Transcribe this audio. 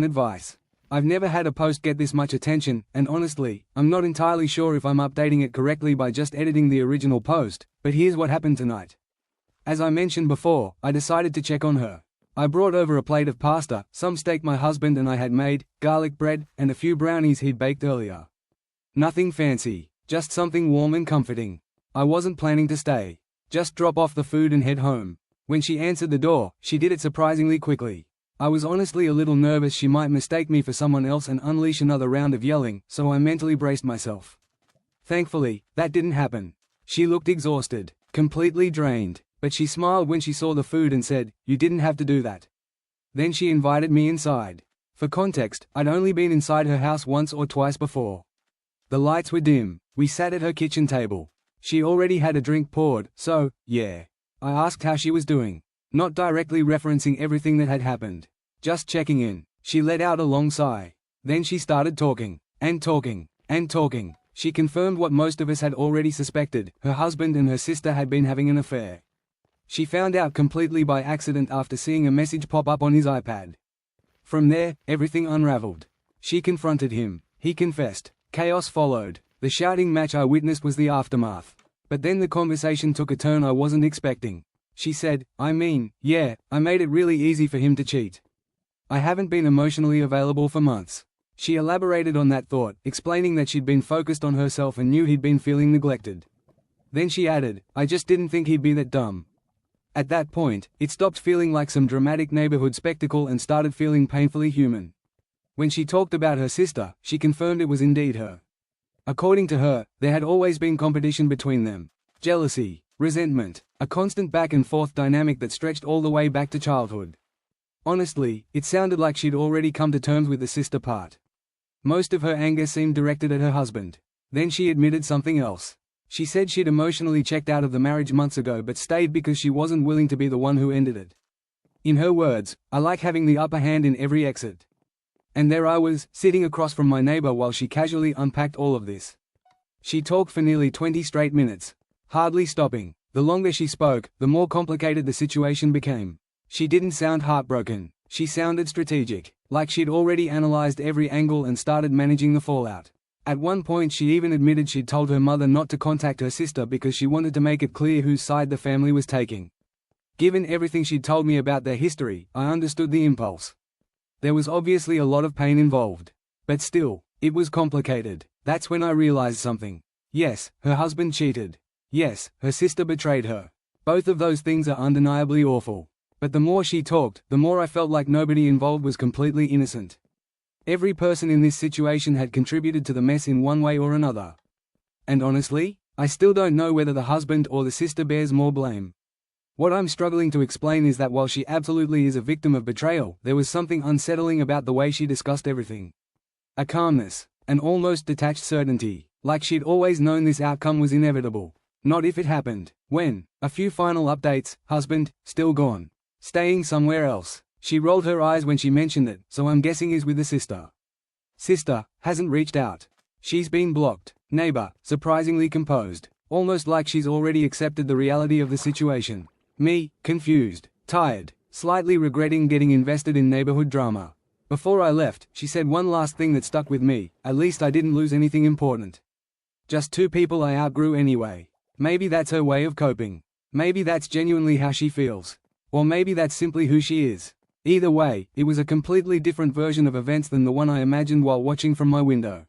advice. I've never had a post get this much attention, and honestly, I'm not entirely sure if I'm updating it correctly by just editing the original post, but here's what happened tonight. As I mentioned before, I decided to check on her. I brought over a plate of pasta, some steak my husband and I had made, garlic bread, and a few brownies he'd baked earlier. Nothing fancy, just something warm and comforting. I wasn't planning to stay. Just drop off the food and head home. When she answered the door, she did it surprisingly quickly. I was honestly a little nervous she might mistake me for someone else and unleash another round of yelling, so I mentally braced myself. Thankfully, that didn't happen. She looked exhausted, completely drained, but she smiled when she saw the food and said, "You didn't have to do that." Then she invited me inside. For context, I'd only been inside her house once or twice before. The lights were dim. We sat at her kitchen table. She already had a drink poured, so, yeah. I asked how she was doing. Not directly referencing everything that had happened. Just checking in. She let out a long sigh. Then she started talking. And talking. And talking. She confirmed what most of us had already suspected. Her husband and her sister had been having an affair. She found out completely by accident after seeing a message pop up on his iPad. From there, everything unraveled. She confronted him. He confessed. Chaos followed. The shouting match I witnessed was the aftermath. But then the conversation took a turn I wasn't expecting. She said, yeah, I made it really easy for him to cheat. I haven't been emotionally available for months. She elaborated on that thought, explaining that she'd been focused on herself and knew he'd been feeling neglected. Then she added, I just didn't think he'd be that dumb. At that point, it stopped feeling like some dramatic neighborhood spectacle and started feeling painfully human. When she talked about her sister, she confirmed it was indeed her. According to her, there had always been competition between them. Jealousy, resentment, a constant back-and-forth dynamic that stretched all the way back to childhood. Honestly, it sounded like she'd already come to terms with the sister part. Most of her anger seemed directed at her husband. Then she admitted something else. She said she'd emotionally checked out of the marriage months ago but stayed because she wasn't willing to be the one who ended it. In her words, I like having the upper hand in every exit. And there I was, sitting across from my neighbor while she casually unpacked all of this. She talked for nearly 20 straight minutes, hardly stopping. The longer she spoke, the more complicated the situation became. She didn't sound heartbroken. She sounded strategic, like she'd already analyzed every angle and started managing the fallout. At one point she even admitted she'd told her mother not to contact her sister because she wanted to make it clear whose side the family was taking. Given everything she'd told me about their history, I understood the impulse. There was obviously a lot of pain involved. But still, it was complicated. That's when I realized something. Yes, her husband cheated. Yes, her sister betrayed her. Both of those things are undeniably awful. But the more she talked, the more I felt like nobody involved was completely innocent. Every person in this situation had contributed to the mess in one way or another. And honestly, I still don't know whether the husband or the sister bears more blame. What I'm struggling to explain is that while she absolutely is a victim of betrayal, there was something unsettling about the way she discussed everything. A calmness, an almost detached certainty, like she'd always known this outcome was inevitable. Not if it happened. When? A few final updates, husband, still gone. Staying somewhere else. She rolled her eyes when she mentioned it, so I'm guessing is with the sister. Sister, hasn't reached out. She's been blocked. Neighbor, surprisingly composed. Almost like she's already accepted the reality of the situation. Me, confused, tired, slightly regretting getting invested in neighborhood drama. Before I left, she said one last thing that stuck with me, at least I didn't lose anything important. Just two people I outgrew anyway. Maybe that's her way of coping. Maybe that's genuinely how she feels. Or maybe that's simply who she is. Either way, it was a completely different version of events than the one I imagined while watching from my window.